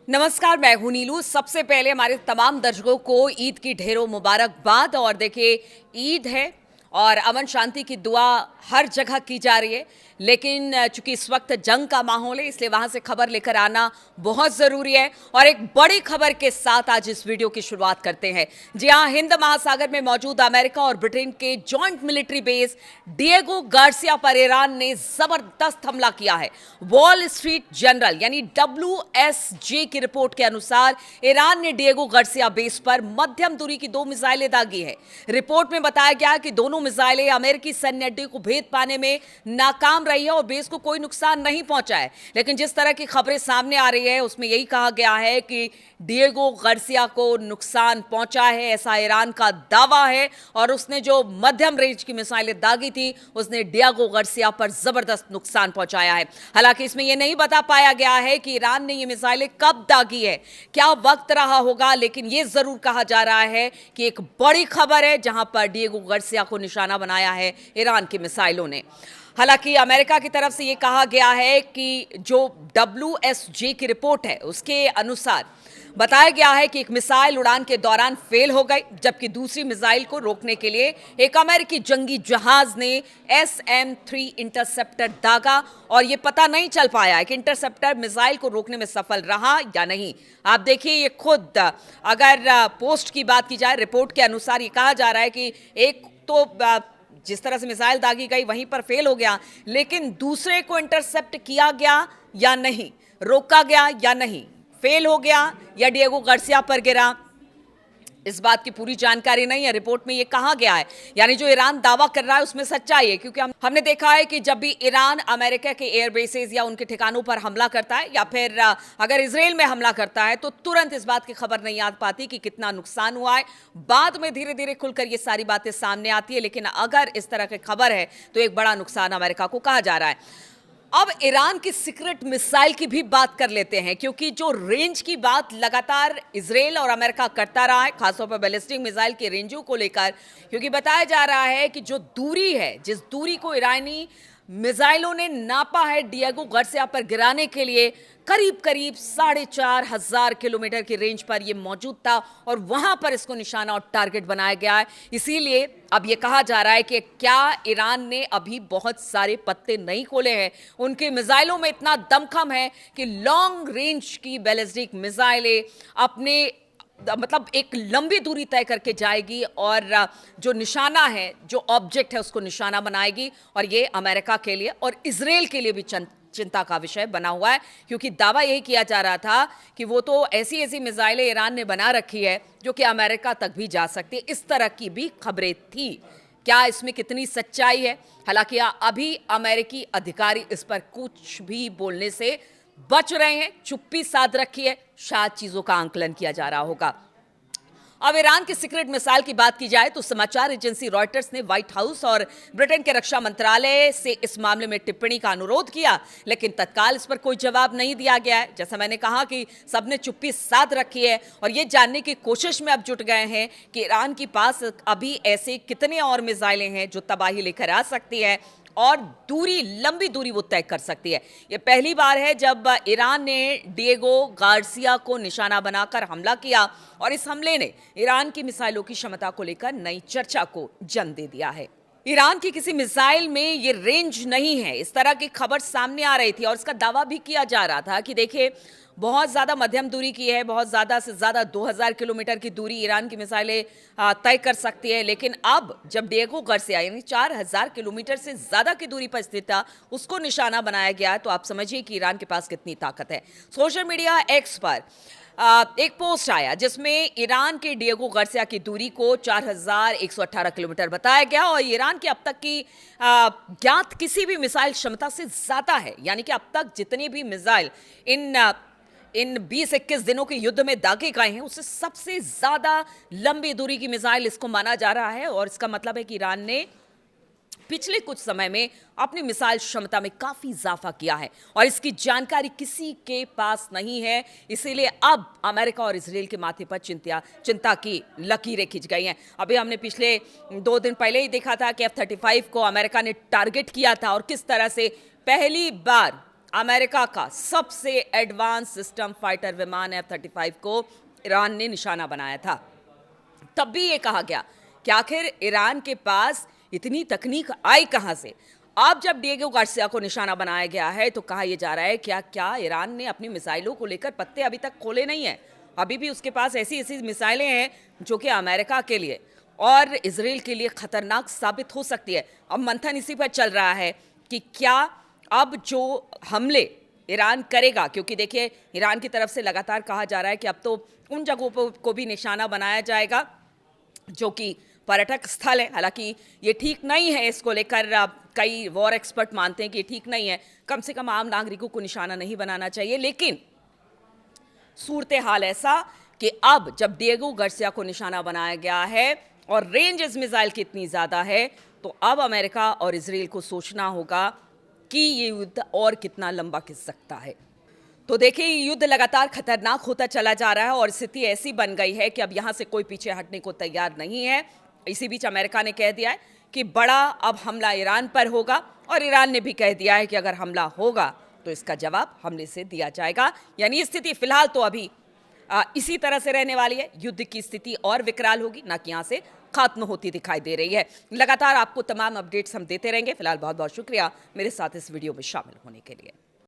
नमस्कार, मैं हूं नीलू। सबसे पहले हमारे तमाम दर्शकों को ईद की ढेरों मुबारकबाद। और देखिए, ईद है और अमन शांति की दुआ हर जगह की जा रही है, लेकिन चूंकि इस वक्त जंग का माहौल है, इसलिए वहां से खबर लेकर आना बहुत जरूरी है। और एक बड़ी खबर के साथ आज इस वीडियो की शुरुआत करते हैं। जी हां, हिंद महासागर में मौजूद अमेरिका और ब्रिटेन के joint military base Diego Garcia पर ईरान ने जबरदस्त हमला किया है। वॉल स्ट्रीट जर्नल यानी WSJ की रिपोर्ट के अनुसार ईरान ने डिएगो गार्सिया बेस पर मध्यम दूरी की 2 मिसाइलें दागी है। रिपोर्ट में बताया गया कि दोनों मिसाइलें अमेरिकी सैन्य अड्डे को भेद पाने में नाकाम रही है और बेस को कोई नुकसान नहीं पहुंचा है। लेकिन जिस तरह की खबरें सामने आ रही है उसमें यही कहा गया है कि डिएगो गार्सिया को नुकसान पहुंचा है, ऐसा ईरान का दावा है। और उसने जो मध्यम रेंज की मिसाइलें दागी थी, उसने डिएगो गार्सिया पर जबरदस्त नुकसान पहुंचाया है। हालांकि इसमें यह नहीं बता पाया गया है कि ईरान ने ये मिसाइलें कब दागी है, क्या वक्त रहा होगा, लेकिन यह जरूर कहा जा रहा है कि एक बड़ी खबर है जहां पर डिएगो गार्सिया को निशाना बनाया है ईरान की मिसाइलों ने। हालांकि अमेरिका की तरफ से यह कहा गया है कि जो WSJ की रिपोर्ट है उसके अनुसार बताया गया है कि एक मिसाइल उड़ान के दौरान फेल हो गई, जबकि दूसरी मिसाइल को रोकने के लिए एक अमेरिकी जंगी जहाज ने SM-3 इंटरसेप्टर दागा और यह पता नहीं चल पाया है कि इंटरसेप्टर मिसाइल को रोकने में सफल रहा या नहीं। आप देखिए, ये खुद अगर पोस्ट की बात की जाए, रिपोर्ट के अनुसार ये कहा जा रहा है कि एक तो जिस तरह से मिसाइल दागी गई वहीं पर फेल हो गया, लेकिन दूसरे को इंटरसेप्ट किया गया या नहीं, रोका गया या नहीं, फेल हो गया या डिएगो गार्सिया पर गिरा, इस बात की पूरी जानकारी नहीं है। रिपोर्ट में यह कहा गया है, यानी जो ईरान दावा कर रहा है उसमें सच्चाई है, क्योंकि हमने देखा है कि जब भी ईरान अमेरिका के एयरबेसेस या उनके ठिकानों पर हमला करता है या फिर अगर इजराइल में हमला करता है तो तुरंत इस बात की खबर नहीं आ पाती कि कितना नुकसान हुआ है। बाद में धीरे धीरे खुलकर ये सारी बातें सामने आती है, लेकिन अगर इस तरह की खबर है तो एक बड़ा नुकसान अमेरिका को कहा जा रहा है। अब ईरान की सीक्रेट मिसाइल की भी बात कर लेते हैं, क्योंकि जो रेंज की बात लगातार इजराइल और अमेरिका करता रहा है, खासतौर पर बैलिस्टिक मिसाइल के रेंजों को लेकर, क्योंकि बताया जा रहा है कि जो दूरी है, जिस दूरी को ईरानी मिसाइलों ने नापा है डिएगो गार्सिया पर गिराने के लिए, करीब करीब 4,500 किलोमीटर की रेंज पर यह मौजूद था और वहां पर इसको निशाना और टारगेट बनाया गया है। इसीलिए अब यह कहा जा रहा है कि क्या ईरान ने अभी बहुत सारे पत्ते नहीं खोले हैं, उनके मिसाइलों में इतना दमखम है कि लॉन्ग रेंज की बैलिस्टिक मिसाइलें अपने मतलब एक लंबी दूरी तय करके जाएगी और जो निशाना है, जो ऑब्जेक्ट है, उसको निशाना बनाएगी। और ये अमेरिका के लिए और इजराइल के लिए भी चिंता का विषय बना हुआ है, क्योंकि दावा यही किया जा रहा था कि वो तो ऐसी ऐसी मिसाइलें ईरान ने बना रखी है जो कि अमेरिका तक भी जा सकती है। इस तरह की भी खबरें थी। क्या इसमें कितनी सच्चाई है? हालांकि अभी अमेरिकी अधिकारी इस पर कुछ भी बोलने से बच रहे हैं, चुप्पी साध रखी है, शायद चीजों का आंकलन किया जा रहा होगा। अब ईरान की सीक्रेट मिसाइल की बात की जाए तो समाचार एजेंसी रॉयटर्स ने व्हाइट हाउस और ब्रिटेन के रक्षा मंत्रालय से इस मामले में टिप्पणी का अनुरोध किया, लेकिन तत्काल इस पर कोई जवाब नहीं दिया गया है। जैसा मैंने कहा कि सबने चुप्पी साध रखी है और ये जानने की कोशिश में अब जुट गए हैं कि ईरान के पास अभी ऐसे कितने और मिसाइलें हैं जो तबाही लेकर आ सकती है और दूरी, लंबी दूरी वो तय कर सकती है। यह पहली बार है जब ईरान ने डिएगो गार्सिया को निशाना बनाकर हमला किया और इस हमले ने ईरान की मिसाइलों की क्षमता को लेकर नई चर्चा को जन्म दे दिया है। ईरान की किसी मिसाइल में ये रेंज नहीं है, इस तरह की खबर सामने आ रही थी और इसका दावा भी किया जा रहा था कि देखिए, बहुत ज़्यादा मध्यम दूरी की है, बहुत ज़्यादा से ज़्यादा 2000 किलोमीटर की दूरी ईरान की मिसाइलें तय कर सकती है। लेकिन अब जब डिएगो गार्सिया यानी 4000 किलोमीटर से ज़्यादा की दूरी पर स्थित था, उसको निशाना बनाया गया है, तो आप समझिए कि ईरान के पास कितनी ताकत है। सोशल मीडिया एक्स पर एक पोस्ट आया जिसमें ईरान के डिएगो गार्सिया की दूरी को 4118 किलोमीटर बताया गया और ईरान की अब तक की ज्ञात किसी भी मिसाइल क्षमता से ज़्यादा है। यानी कि अब तक जितनी भी मिसाइल इन 20-21 दिनों के युद्ध में दागे गए हैं, उससे सबसे ज्यादा लंबी दूरी की मिसाइल इसको माना जा रहा है। और इसका मतलब है कि ईरान ने पिछले कुछ समय में अपनी मिसाइल क्षमता में काफी इजाफा किया है और इसकी जानकारी किसी के पास नहीं है। इसीलिए अब अमेरिका और इजराइल के माथे पर चिंता की लकीरें खिंच गई हैं। अभी हमने पिछले 2 दिन पहले ही देखा था कि F-35 को अमेरिका ने टारगेट किया था और किस तरह से पहली बार अमेरिका का सबसे एडवांस सिस्टम फाइटर विमान F-35 को ईरान ने निशाना बनाया था। तब भी ये कहा गया कि आखिर ईरान के पास इतनी तकनीक आई कहां से। अब जब डिएगो गार्सिया को निशाना बनाया गया है तो कहा यह जा रहा है क्या ईरान ने अपनी मिसाइलों को लेकर पत्ते अभी तक खोले नहीं है। अभी भी उसके पास ऐसी ऐसी मिसाइलें हैं जो कि अमेरिका के लिए और इजराइल के लिए खतरनाक साबित हो सकती है। अब मंथन इसी पर चल रहा है कि क्या अब जो हमले ईरान करेगा, क्योंकि देखिए ईरान की तरफ से लगातार कहा जा रहा है कि अब तो उन जगहों को भी निशाना बनाया जाएगा जो कि पर्यटक स्थल है। हालांकि ये ठीक नहीं है, इसको लेकर कई वॉर एक्सपर्ट मानते हैं कि ये ठीक नहीं है, कम से कम आम नागरिकों को निशाना नहीं बनाना चाहिए। लेकिन सूरत हाल ऐसा कि अब जब डिएगो गार्सिया को निशाना बनाया गया है और रेंज इस मिसाइल की इतनी ज़्यादा है, तो अब अमेरिका और इजराइल को सोचना होगा कि ये युद्ध और कितना लंबा खिंच सकता है। तो देखिए ये युद्ध लगातार खतरनाक होता चला जा रहा है और स्थिति ऐसी बन गई है कि अब यहाँ से कोई पीछे हटने को तैयार नहीं है। इसी बीच अमेरिका ने कह दिया है कि बड़ा अब हमला ईरान पर होगा और ईरान ने भी कह दिया है कि अगर हमला होगा तो इसका जवाब हमले से दिया जाएगा। यानी स्थिति फिलहाल तो अभी इसी तरह से रहने वाली है। युद्ध की स्थिति और विकराल होगी, ना कि यहाँ से खत्म होती दिखाई दे रही है। लगातार आपको तमाम अपडेट्स हम देते रहेंगे। फिलहाल बहुत बहुत शुक्रिया मेरे साथ इस वीडियो में शामिल होने के लिए।